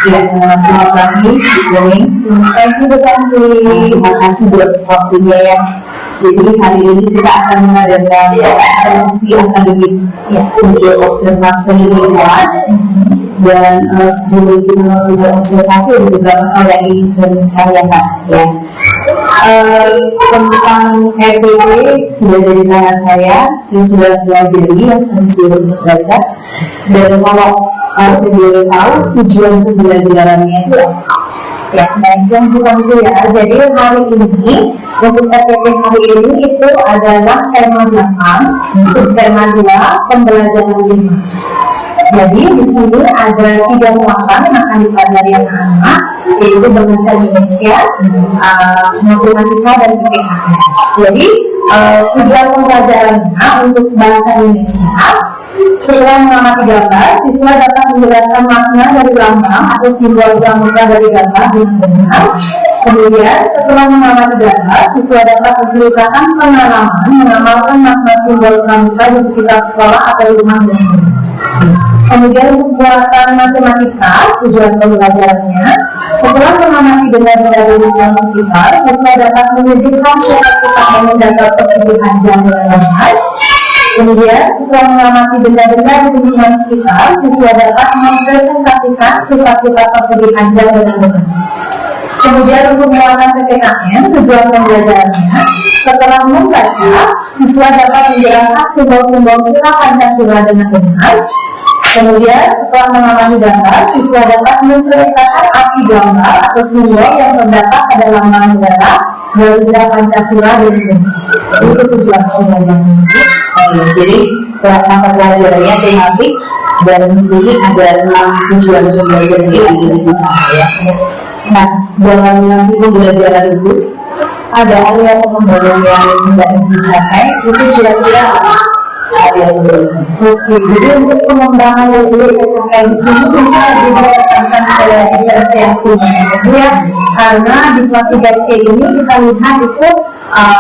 Ya, selamat pagi, selamat pagi Bu Tanti. Terima kasih buat waktunya ya. Jadi hari ini kita akan mengadakan promosi akademik ya, untuk observasi luas. Dan sebelum kita melakukan observasi ada beberapa hal yang ingin saya tanyakan ya. Tentang RPP sudah dari tangan saya sudah pelajari yang tadi sudah sempat baca. Dan kalau saya boleh tahu tujuan pembelajarannya itu apa? Ya, yang bukan itu ya. Jadi hari ini untuk RPP hari ini itu adalah tema 8, subtema 2, pembelajaran 5. Jadi di sini ada 3 muatan yang akan dipelajari anak-anak, yaitu bahasa Indonesia, matematika dan PPKS. Jadi tujuan pembelajarannya untuk bahasa Indonesia, setelah mengamati gambar, siswa dapat menjelaskan makna dari lambang atau simbol pramuka dari gambar dengan benar. Kemudian setelah mengamati gambar, siswa dapat menceritakan pengalaman mengamalkan makna simbol pramuka di sekitar sekolah atau rumah dengan benar. Kemudian untuk buatan matematika, tujuan pembelajarannya, setelah mengamati benda-benda di lingkungan sekitar, siswa dapat menyebutkan sifat-sifat dan mendapat persetujuan dengan benar. Kemudian setelah mengamati benda-benda di lingkungan sekitar, siswa dapat mempresentasikan sifat-sifat persetujuan dengan benar. Kemudian untuk muatan PPKN, tujuan pembelajarannya, setelah membaca, siswa dapat menjelaskan simbol-simbol sila Pancasila dengan benar. Kemudian setelah mengamati gambar, siswa dapat menceritakan arti gambar atau simbol yang terdapat pada lambang negara, Garuda Pancasila dan benar. Jadi itu tujuan pembelajaran. Jadi mata pelajarannya tematik dan di sini ada 6 tujuan pembelajaran yang diusaha ya. Nah, dalam nanti pembelajaran itu ada area pengembangan yang tidak dicapai, itu kira-kira area pengembangan. Oke, jadi untuk pengembangan yang tidak saya capai di sini kita diberdasarkan pada diferensiasi ya, karena di kelas 3C ini kita lihat itu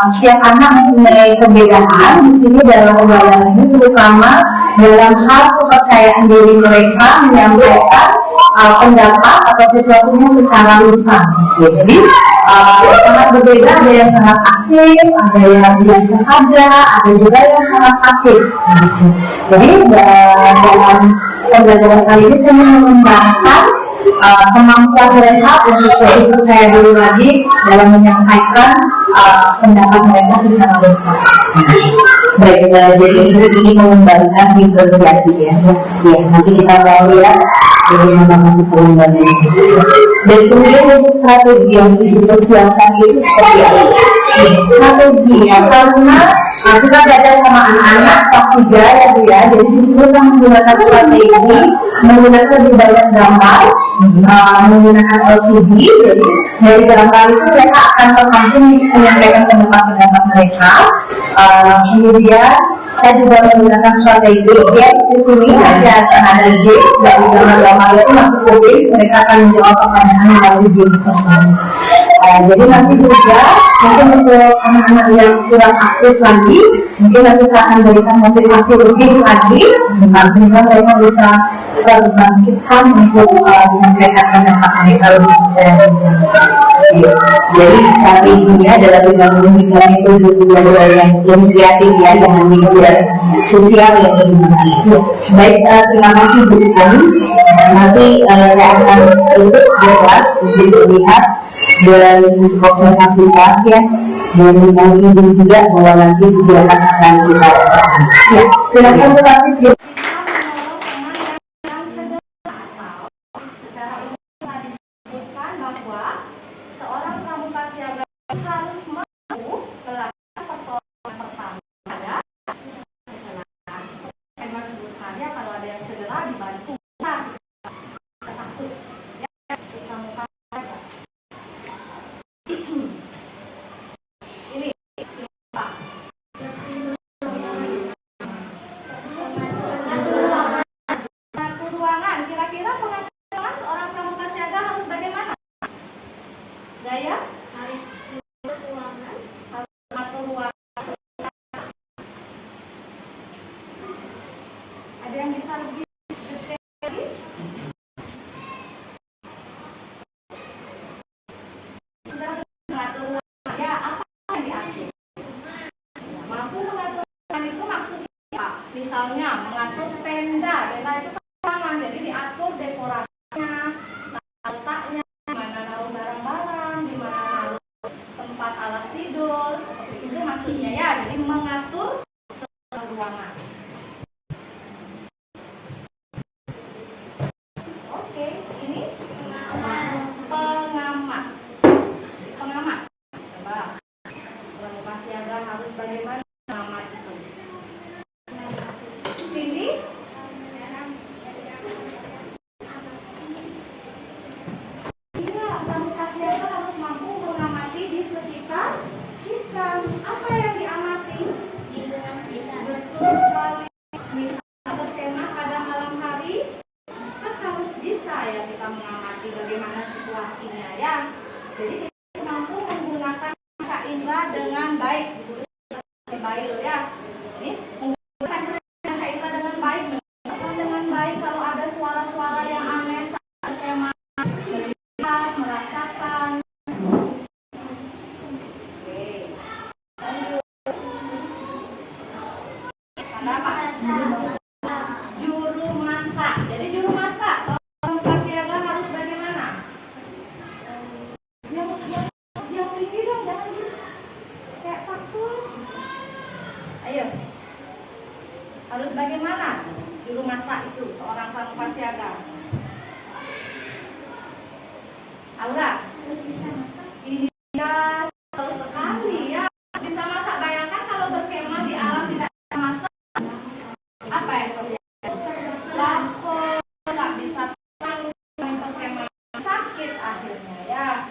setiap anak mempunyai perbedaan di sini dalam pembelajaran ini, terutama dalam hal kepercayaan diri mereka menyampaikan pendapat atau sesuatunya secara lisan. Jadi sangat berbeda, ada yang sangat aktif, ada yang biasa saja, ada juga yang sangat pasif. Jadi dalam pembelajaran kali ini saya mengembangkan kemampuan mereka untuk lebih percaya diri lagi dalam menyampaikan pendapat mereka secara lisan. Baik, jadi ibu ingin mengembangkan diferensiasi ya. Ya, nanti kita mau lihat bagaimana nanti pengembangan ini. Dan kemudian untuk strategi yang dipersiapkan itu seperti apa? Strategi ya, karena kita belajar sama anak-anak kelas 3 ya Bu ya. Jadi di sini saya menggunakan strategi, menggunakan lebih banyak gambar, menggunakan LCD. Jadi dari gambar itu mereka akan terpancing menyampaikan pendapat mereka. Kemudian saya juga menggunakan strategi games di sini, ada games dari gambar-gambar itu masuk ke games, mereka akan menjawab pertanyaan melalui games tersebut. Jadi nanti juga mungkin untuk anak-anak yang kurang aktif lagi, mungkin nanti saya akan jadikan motivasi lebih lagi, sehingga mereka bisa berbangkitkan untuk menyampaikan pendapat mereka lebih percaya diri. Jadi strateginya adalah dengan memberikan metode pembelajaran yang lebih kreatif ya, dengan media sosial yang lebih menarik. Baik, terima kasih Bu Ani. Nanti saya akan tutup di kelas untuk melihat dan untuk observasi kelas ya, dan mohon izin juga bahwa nanti kegiatan akan kita lakukan. Ya, silakan Bu Ani. misalnya mengatur tenda itu kan jadi diatur dekorasinya, letaknya, di mana naruh barang-barang, di mana naruh tempat alas tidur, seperti itu maksudnya ya. Jadi mengatur ruangan. Oke, ini pengamat. Pengamat. Coba, pramuka siaga harus bagaimana pengamat itu? Sini. Iya, pramuka siaga harus mampu mengamati di sekitar kita. Apa yang diamati? Lingkungan sekitar. Betul sekali. Misalnya berkemah pada malam hari, kan harus bisa ya kita mengamati bagaimana situasinya ya. Jadi kita mampu menggunakan panca indera dengan baik. Baik loh ya. Ini menggunakan panca indera dengan baik. Dengan baik kalau ada suara-suara yang aneh saat berkemah, melihat, merasakan. Oke. Lanjut. Tanda apa? Juru masak. Jadi juru masak, pramuka siaga harus bagaimana? Yang tinggi dong, jangan gitu. Kayak pakul. Ayo. Harus bagaimana juru masak itu seorang pramuka siaga? Aura, harus bisa masak. Iya, betul sekali ya. Bisa masak. Bayangkan kalau berkemah di alam tidak bisa masak, apa yang terjadi? Lapar, nggak bisa tenang, berkemah sakit akhirnya ya.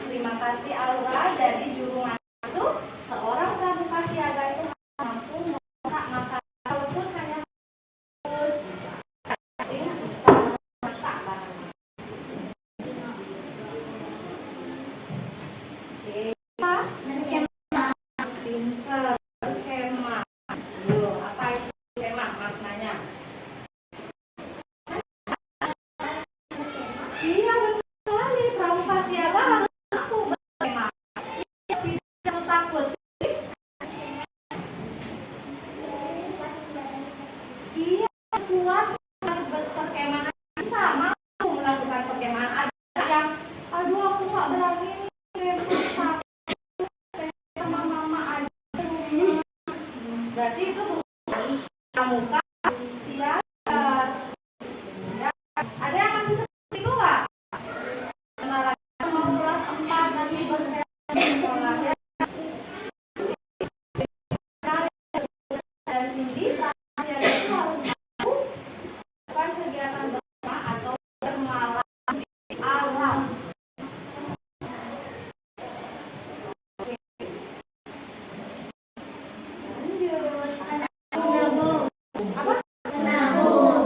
Terima kasih Aura. Jadi juru masak itu seorang pramuka siaga itu mampu memasak makanan walaupun hanya terus bisa masak barang. Oke, pinter berkemah. Yuk, apa itu berkemah maknanya? Iya betul sekali, pramuka siaga harus mampu berkemah. Tidak takut. Iya, kuat berkemah, bisa mampu melakukan perkemahan. Ada yang, aduh aku nggak berani nih, takut sama mama aja. Berarti itu bukan pramuka siaga. Ya. Ada yang masih seperti itu nggak? Kenal lagi mau kelas 4 nanti berkemah di sekolah ya. Dari sini pramuka siaga itu harus mampu melakukan kegiatan berkemah atau bermalam di alam. Lanjut. Apa? Menabung.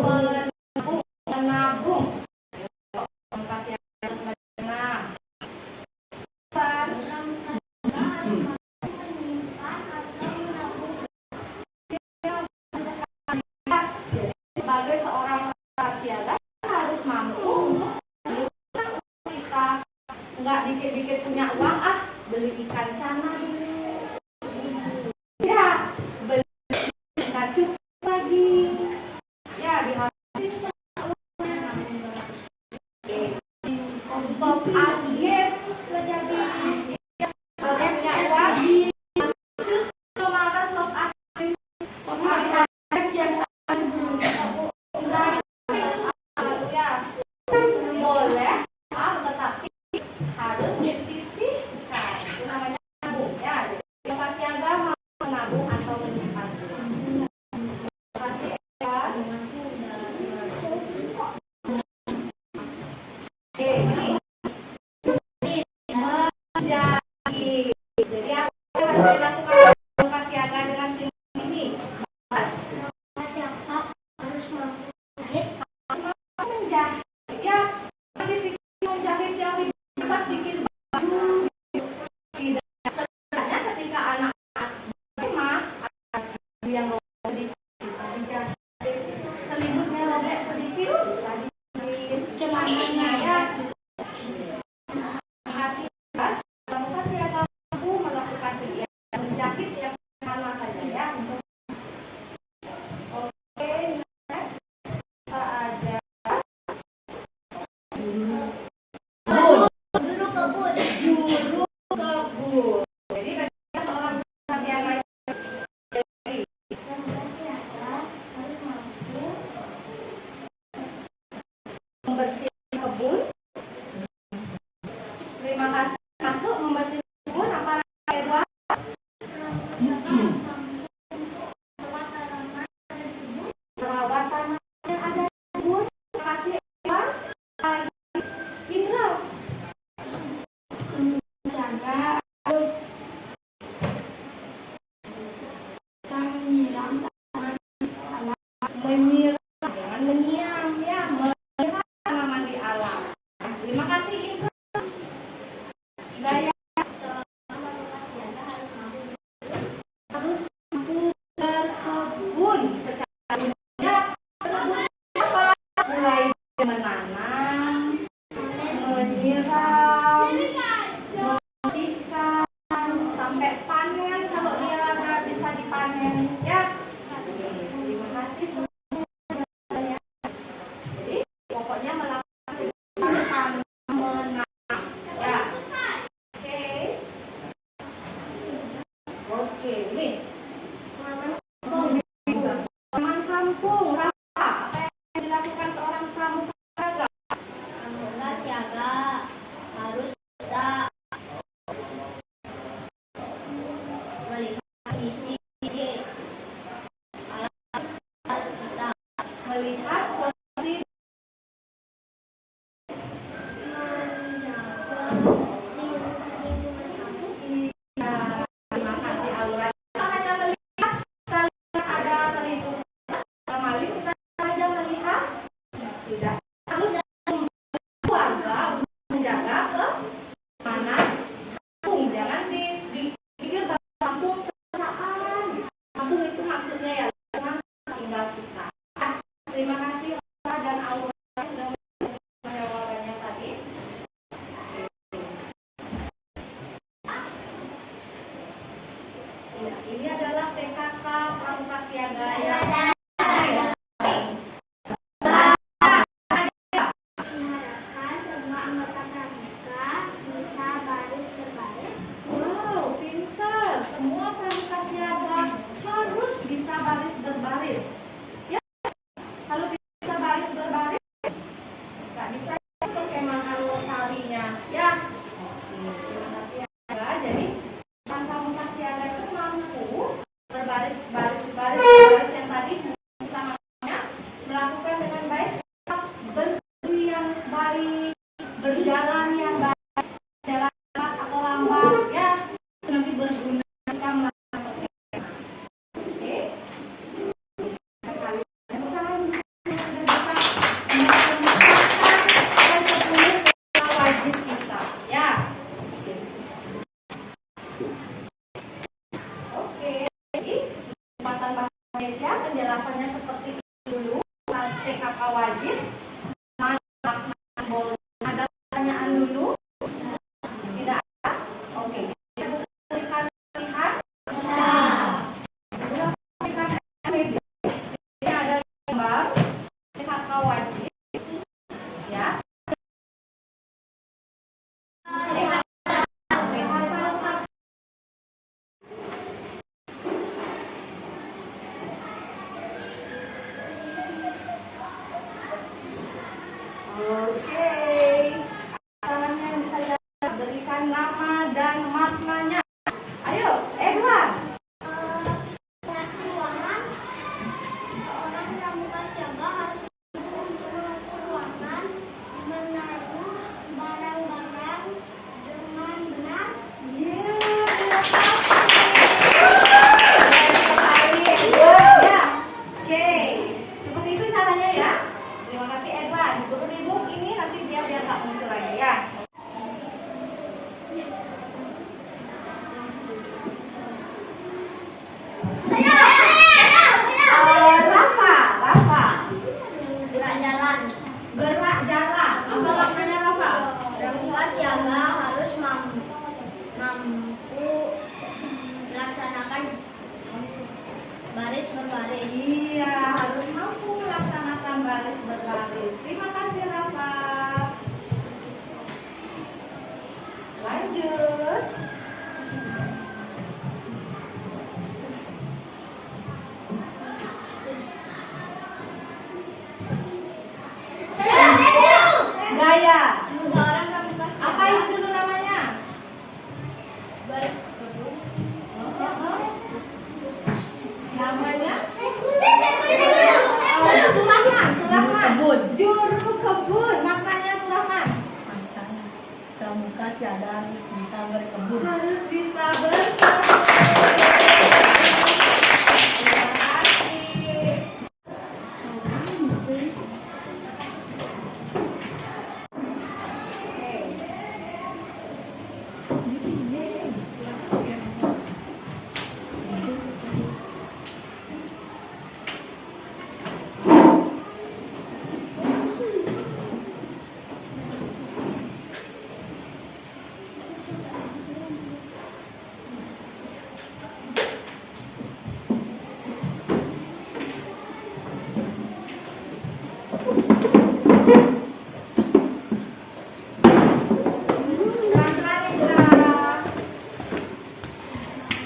Pramuka siaga harus bagaimana? Sebagai seorang pramuka siaga harus mampu untuk menghidupkan kita. Nggak dikit-dikit punya uang, beli ikan cana dulu. Ya, beli ikan cukup lagi. Ya, dihabisin sama uangnya. Oke. Untuk games terjadi. Ya, kalau punya uang, khusus kemarin top up. Boleh, tetapi harus disisihkan. Itu namanya nabung ya. Pramuka siaga mau menabung atau menyimpan. Terima kasih ya. Oke, ini menjahit. Jadi apa yang harus dilakukan pramuka siaga dengan simbol ini? Siapa harus mampu menjahit ya. Dipikir menjahit yang ribet bikin baju tidak. Sebenarnya ketika anak berkemah ada baju yang robek bisa dijahit, selimutnya robek sedikit bisa dijahit. Celananya ya. Kasih gas, pramuka siaga mampu melakukan kegiatan menjahit yang sama saja ya. nih? Taman kampung. Rafa, apa yang dilakukan seorang pramuka? Pramuka siaga harus bisa melihat kondisi alam kita, Melihat kondisi menjaga lingkungan kampung. terima kasih Aura. Kita hanya melihat, kita lihat ada keributan maling, kita hanya melihat, tidak harus warga menjaga ke mana kampung, jangan dipikir bahwa kampung kerjaan. Kampung itu maksudnya ya lingkungan tinggal kita. Terima kasih Aura dan Aura sudah menyampaikannya tadi. Ya, ini adalah TKK Pramuka Siaga yang Diharapkan semua anggota pramuka bisa baris berbaris. wow, pintar. Semua pramuka siaga harus bisa baris berbaris. Ya, kalau tidak bisa baris berbaris, nggak bisa ikut kemana sarinya. Ya, oke. Terima kasih ya. Jadi, pramuka siaga itu mampu berbaris yang tadi sama-sama melakukan dengan baik, berdiri yang baik, berjalan yang baik, jalan cepat atau lambat, ya nanti berguna kita melakukan pekerjaan. Oke, sekali mudah-mudahan sudah bisa menemukan ke 10 wajib kita, ya. Oke, jadi kesempatan bahasa Indonesia penjelasannya seperti itu dulu. TKK wajib. Ada pertanyaan dulu? Tidak ada? Oke. Berikan pilihan. Berikan media. Ini ada gambar TKK wajib. Ya. Oke. Caranya yang bisa berikan nama dan maknanya. Ayo, Edward. Ruangan, seorang pramuka siaga harus mengatur ruangan, menaruh barang-barang dengan benar. Ya, ya. Oke. Seperti itu caranya ya. Terima kasih Edward. Guru ribus ini nanti biar tak muncul lagi ya. Rafa. Gerak jalan. Gerak jalan. Apa maknanya Rafa? Pramuka siaga harus mampu melaksanakan baris berbaris. Iya, harus mampu melaksanakan baris berbaris. Terima kasih Rafa. Lanjut. Gaya. Seorang pramuka siaga Apa itu dulu namanya? Namanya? Turahman. Juru kebun. Maknanya Turahman. Pramuka siaga bisa berkebun. Harus bisa berkebun.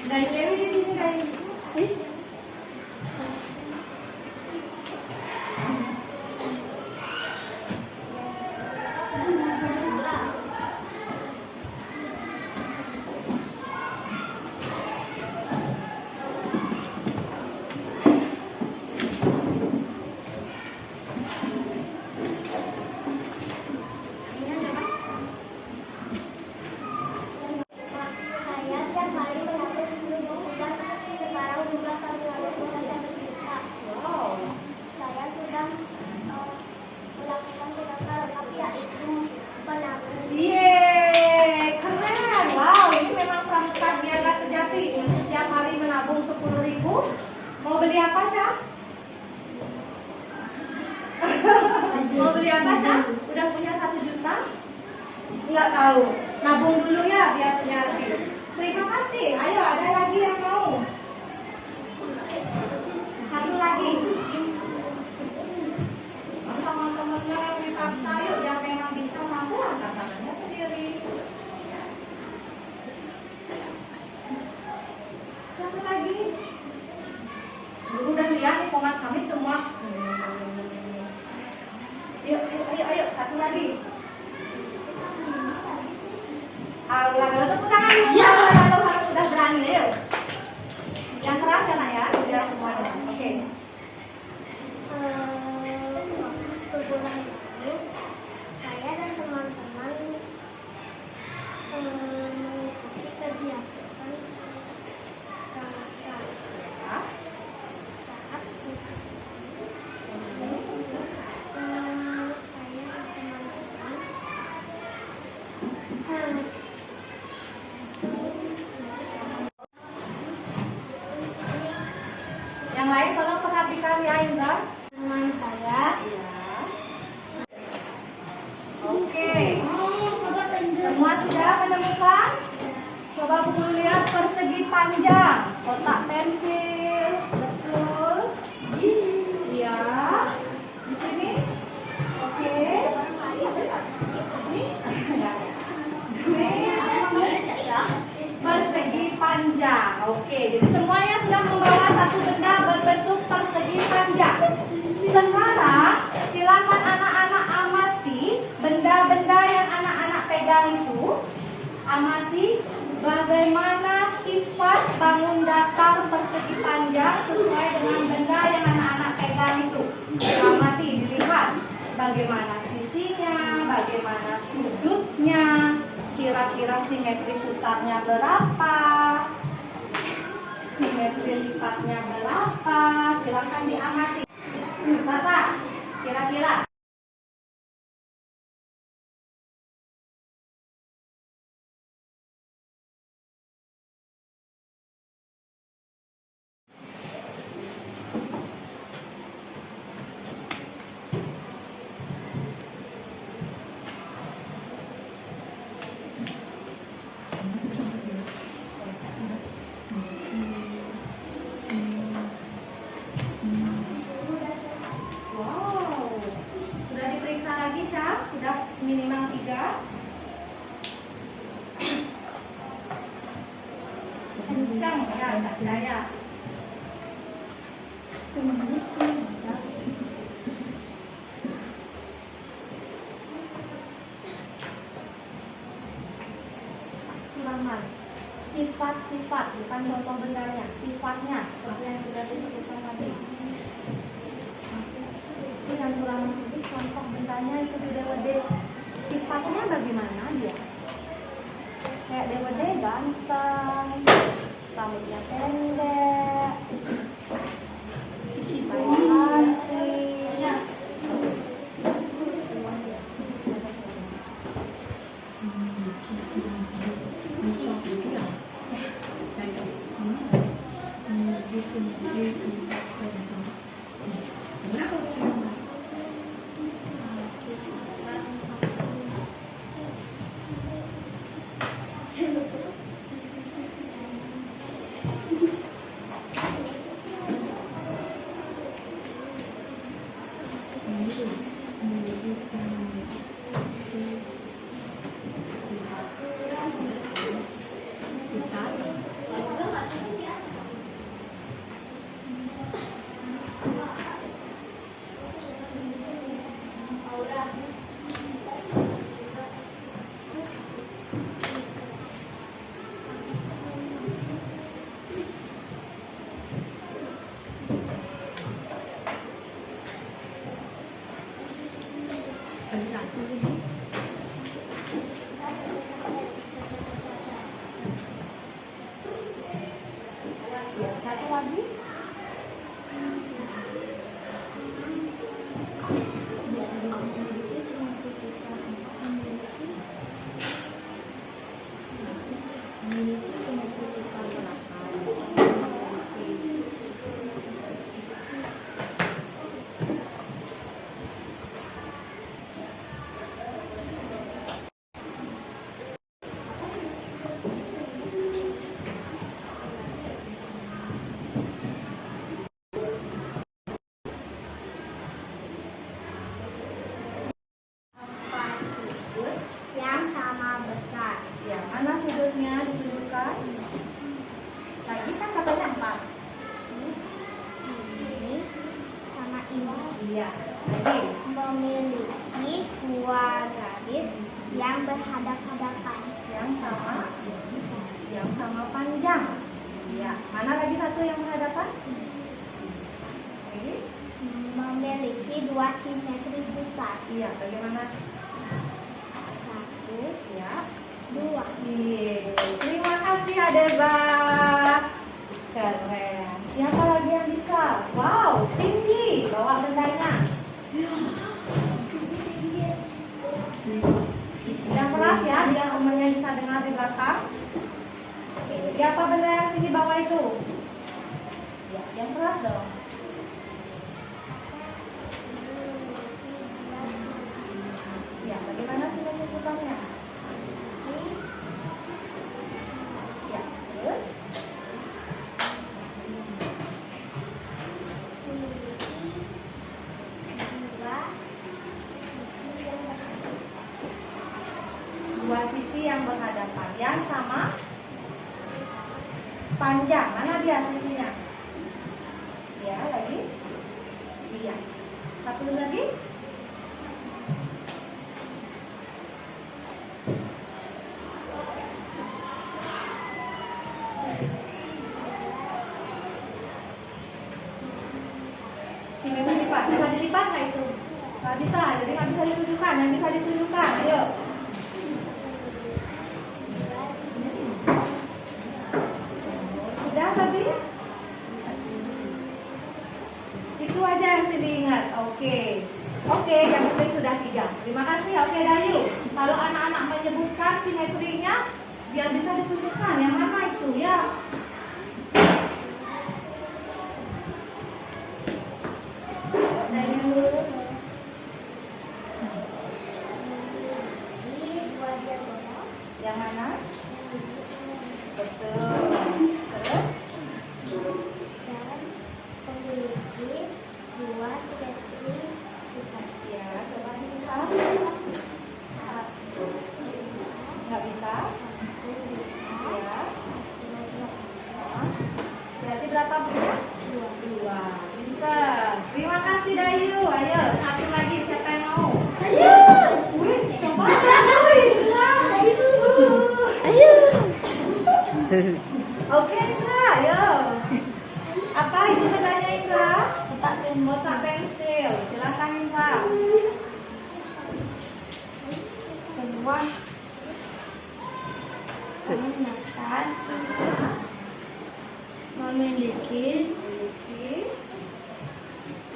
Dari Dewi di sini, dari Siapa, Cak? Udah punya 1 juta? Nggak tahu. Nabung dulu ya biar punya lebih. Terima kasih. Ayo, ada lagi yang mau? Satu lagi. Teman-temannya yang dipaksa, yuk yang memang bisa mampu angkat tangannya sendiri. Satu lagi. Guru udah lihat nih format kami semua. Ayo, satu lagi. Allah, kalau tepuk tangan dulu. Ya, kalau harus sudah berani, yuk. Yang keras ya, Nak ya, biar semuanya. Oke. Bulan lalu saya dan teman-teman mengikuti kegiatan saat Yang lain tolong perhatikan ya, Indra. teman saya Oke. Semua sudah menemukan? Coba Bu lihat persegi panjang, kotak pensil, betul? Iya. Di sini? Oke. Persegi panjang. Oke, jadi semuanya sudah membawa satu benda berbentuk persegi panjang. Sekarang silakan anak-anak amati benda-benda yang anak-anak pegang itu. Amati bagaimana sifat bangun datar persegi panjang sesuai dengan benda yang anak-anak pegang itu. Amati, dilihat bagaimana sisinya, bagaimana sudutnya, kira-kira simetri putarnya berapa, simetri lipatnya berapa. Silakan diamati. Tata, kira-kira. Wow, sudah diperiksa lagi, Cak? Sudah minimal 3. Kencang ya, Cak Jaya. Sulaman. Sifat-sifat, bukan contoh bendanya, sifatnya seperti yang sudah disebutkan tadi. Itu yang Sulaman itu contoh bendanya itu di DWD. Sifatnya bagaimana dia? Kayak DWD ganteng, rambutnya pendek, isi cantik. Iya. Lagi. Memiliki dua garis yang berhadap-hadapan. Yang sama panjang. Iya. Mana lagi satu yang berhadapan? Lagi. Memiliki dua simetri putar. Iya. Bagaimana? Satu, Iya. dua. Iya. Terima kasih Adeba. Keren. Siapa lagi yang bisa? Wow, Cindy. Bawa bendanya. Yang keras ya, biar umurnya bisa dengar di belakang. Oke, jadi apa benda yang Cindy bawa itu? Ya, yang keras dong. Ya, bagaimana sih menyebutannya? Ya, terus? Dua sisi yang berhadapan yang sama panjang. Mana dia sisinya? Ya, lagi. Iya. Satu lagi. Simetri lipat. Bisa dilipat nggak itu? Nggak bisa. Jadi nggak bisa ditunjukkan. Yang bisa ditunjukkan. Ayo. Sudah tadi? Itu aja yang sih diingat. Oke, yang penting sudah 3. Terima kasih. Oke, Dayu. Kalau anak-anak menyebutkan simetrinya, biar bisa ditunjukkan yang mana itu ya. Dayu. Yang mana? Betul. Terus? Dan memiliki dua simetri putar. Ya, coba dibuka. Satu. Nggak bisa? Satu bisa, Ya. dua bisa. Berarti berapa punya? 2. Pinter. Terima kasih Dayu. Ayo, satu lagi. Siapa yang mau? Ayo, Wih, coba. Wih, senang. ayo. Oke, Indra. Ayo. Apa itu katanya Indra? Kotak pensil. Silakan Indra. Sebuah menandakan memiliki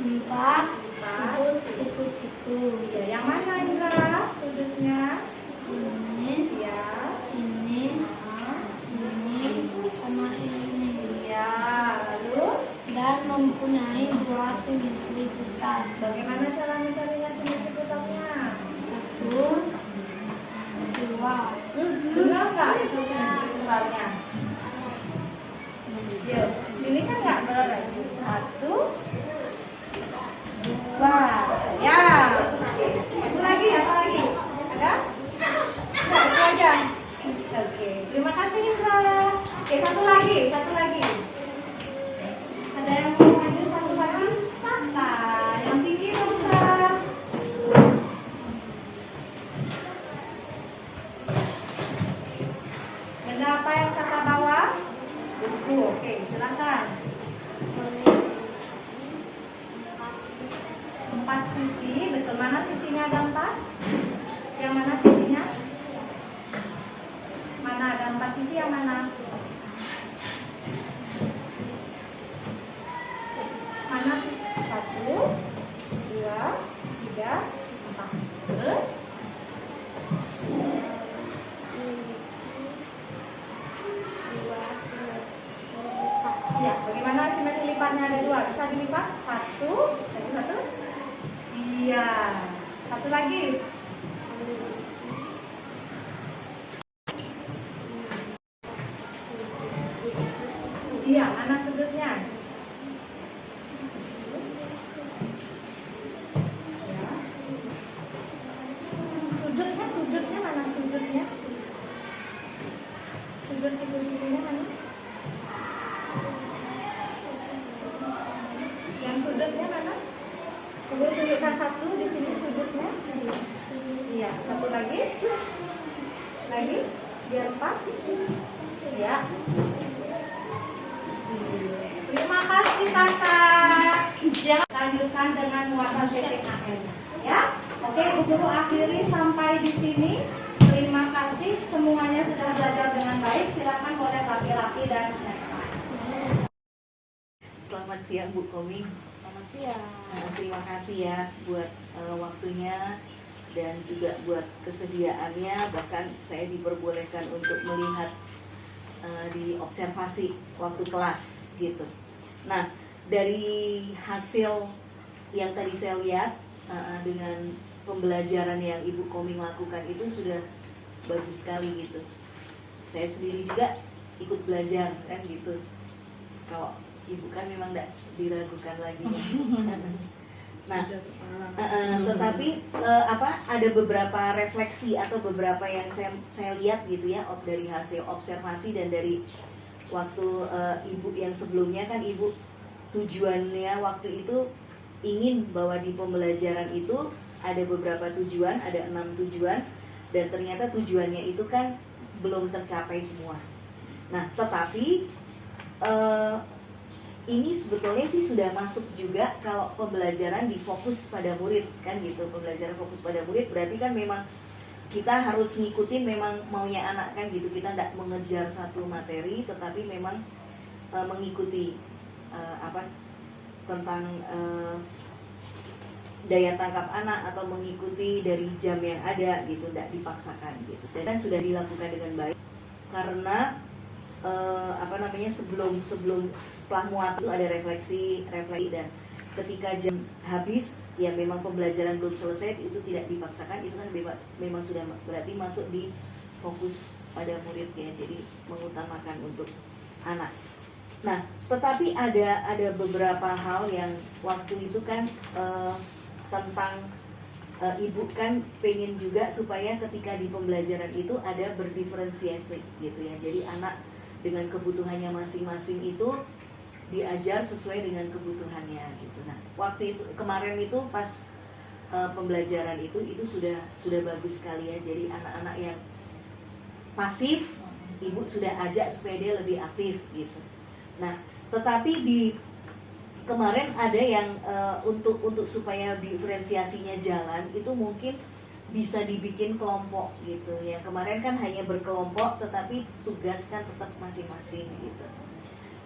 empat siku-siku. Ya, yang mana Indra? Sudutnya? Ini, Ya. ini, sama ini. Ya. Lalu? Dan mempunyai dua simetri putar. Bagaimana cara mencarinya simetri putarnya? Satu, dua. Benar nggak itu simetri putarnya? Yuk, ini kan nggak berat. 1, 2. Ya. Satu lagi, apa lagi? Ada? Nah, itu aja. Oke, terima kasih Indra. Oke, satu lagi. Ada yang mau maju satu lagi? Tata, yang tinggi dong, Tata. Benda apa yang Tata bawa? Buku. Oke, silakan. 4 sisi, betul. Mana sisinya ada 4? Yang mana sisinya? Mana ada 4 sisi, yang mana? Mana sisi? 1, 2, 3, 4. Terus? Ya, bagaimana simetri lipatnya ada 2? Bisa dilipat? 1, satu. Iya. Satu lagi. Iya, mana sudutnya? Ya. Sudutnya mana sudutnya? Sudut siku-sikunya mana? Yang sudutnya mana? Ibu tunjukkan satu di sini sudutnya. Iya, satu lagi. Lagi, biar 4. Ya. Terima kasih kakak. Jangan lanjutkan dengan muatan PPKN. Ya, oke, Bu Guru akhiri sampai di sini. Terima kasih, semuanya sudah belajar dengan baik. Silakan boleh rapi-rapi dan snack. Selamat siang Bu Komi. Selamat siang. Terima kasih ya buat waktunya dan juga buat kesediaannya. Bahkan saya diperbolehkan untuk melihat di observasi waktu kelas gitu. Nah, dari hasil yang tadi saya lihat dengan pembelajaran yang Ibu Koming lakukan itu sudah bagus sekali gitu. Saya sendiri juga ikut belajar kan gitu. Kalau Ibu kan memang tidak diragukan lagi. Nah, tetapi ada beberapa refleksi atau beberapa yang saya lihat gitu ya dari hasil observasi dan dari waktu Ibu yang sebelumnya kan Ibu tujuannya waktu itu ingin bahwa di pembelajaran itu ada beberapa tujuan, ada 6 tujuan dan ternyata tujuannya itu kan belum tercapai semua. Nah, tetapi ini sebetulnya sih sudah masuk juga kalau pembelajaran difokus pada murid kan gitu. Pembelajaran fokus pada murid berarti kan memang kita harus ngikutin memang maunya anak kan gitu. Kita tidak mengejar satu materi tetapi memang mengikuti tentang daya tangkap anak atau mengikuti dari jam yang ada gitu, tidak dipaksakan gitu. Dan sudah dilakukan dengan baik karena setelah muat itu ada refleksi dan ketika jam habis ya memang pembelajaran belum selesai itu tidak dipaksakan, itu kan memang sudah berarti masuk di fokus pada murid ya, jadi mengutamakan untuk anak. Nah, tetapi ada beberapa hal yang waktu itu kan tentang Ibu kan pengen juga supaya ketika di pembelajaran itu ada berdiferensiasi gitu ya, jadi anak dengan kebutuhannya masing-masing itu diajar sesuai dengan kebutuhannya gitu. Nah, waktu itu kemarin itu pas pembelajaran itu sudah bagus sekali ya. Jadi anak-anak yang pasif Ibu sudah ajak supaya dia lebih aktif gitu. Nah, tetapi di kemarin ada yang untuk supaya diferensiasinya jalan itu mungkin bisa dibikin kelompok gitu ya. Kemarin kan hanya berkelompok tetapi tugas kan tetap masing-masing gitu.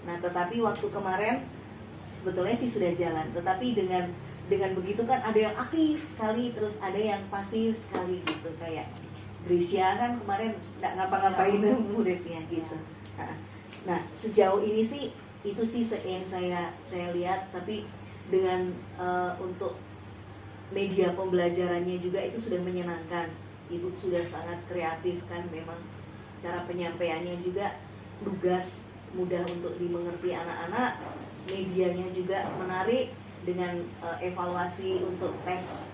Nah, tetapi waktu kemarin sebetulnya sih sudah jalan, tetapi dengan begitu kan ada yang aktif sekali terus ada yang pasif sekali gitu, kayak Grisya kan kemarin nggak ngapa-ngapain muridnya gitu. Nah, sejauh ini sih itu sih yang saya lihat, tapi dengan untuk media pembelajarannya juga itu sudah menyenangkan. Ibu sudah sangat kreatif kan, memang cara penyampaiannya juga lugas, mudah untuk dimengerti anak-anak. Medianya juga menarik dengan evaluasi untuk tes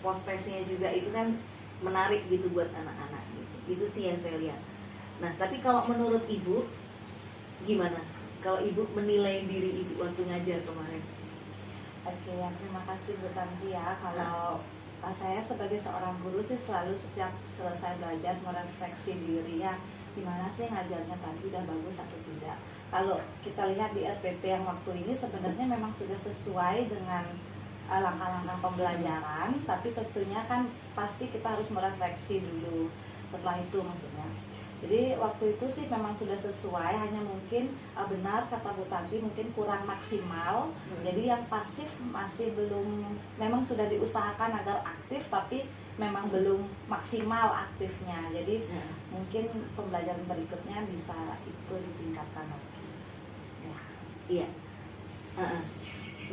post tesnya juga itu kan menarik gitu buat anak-anak gitu. Itu sih yang saya lihat. Nah, tapi kalau menurut Ibu gimana? Kalau Ibu menilai diri Ibu waktu ngajar kemarin? Oke, ya, terima kasih Bu Tanti ya. Kalau saya sebagai seorang guru sih selalu setiap selesai belajar merefleksi diri ya, gimana sih ngajarnya tadi, udah bagus atau tidak. Kalau kita lihat di RPP yang waktu ini sebenarnya memang sudah sesuai dengan langkah-langkah pembelajaran, tapi tentunya kan pasti kita harus merefleksi dulu setelah itu maksudnya. Jadi waktu itu sih memang sudah sesuai, hanya mungkin benar kata Bu Tanti mungkin kurang maksimal. Jadi yang pasif masih belum, memang sudah diusahakan agar aktif tapi memang belum maksimal aktifnya. Jadi mungkin pembelajaran berikutnya bisa itu ditingkatkan lagi. Ya. Iya.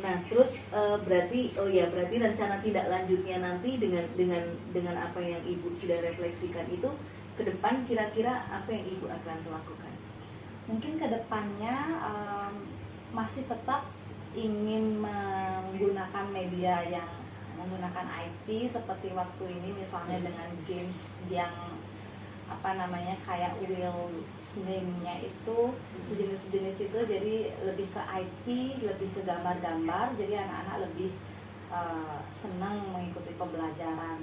Nah, terus berarti rencana tindak lanjutnya nanti dengan apa yang Ibu sudah refleksikan itu ke depan kira-kira apa yang Ibu akan lakukan? Mungkin ke depannya masih tetap ingin menggunakan media yang menggunakan IT seperti waktu ini, misalnya dengan games yang kayak wheel name-nya itu sejenis-sejenis itu, jadi lebih ke IT, lebih ke gambar-gambar, jadi anak-anak lebih senang mengikuti pembelajaran.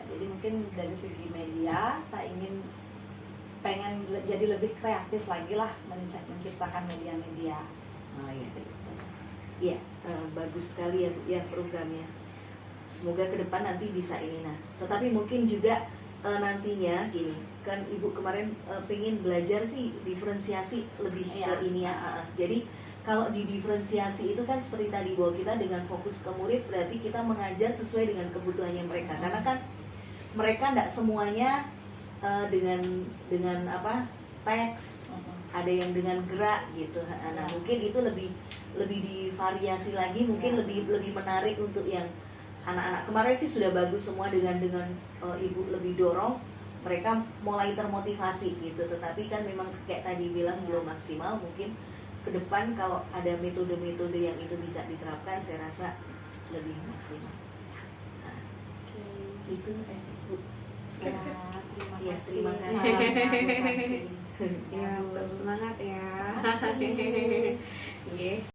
Jadi mungkin dari segi media saya pengen jadi lebih kreatif lagi lah menciptakan media-media. Oh iya. Iya, bagus sekali ya Bu ya programnya. Semoga ke depan nanti bisa ini. Nah, tetapi mungkin juga nantinya gini, kan Ibu kemarin pengen belajar sih diferensiasi lebih Iya. ke ini ya. Jadi kalau di diferensiasi itu kan seperti tadi bahwa kita dengan fokus ke murid berarti kita mengajar sesuai dengan kebutuhannya mereka. Karena kan mereka tidak semuanya dengan apa teks, ada yang dengan gerak gitu. Nah mungkin itu lebih divariasi lagi, mungkin lebih menarik untuk yang anak-anak. Kemarin sih sudah bagus semua dengan Ibu lebih dorong mereka mulai termotivasi gitu. Tetapi kan memang kayak tadi bilang belum maksimal. Mungkin ke depan kalau ada metode-metode yang itu bisa diterapkan, saya rasa lebih maksimal. Nah, itu aja Bu. Ya, Terima kasih. kasih. Ya, tetap semangat ya. Oke.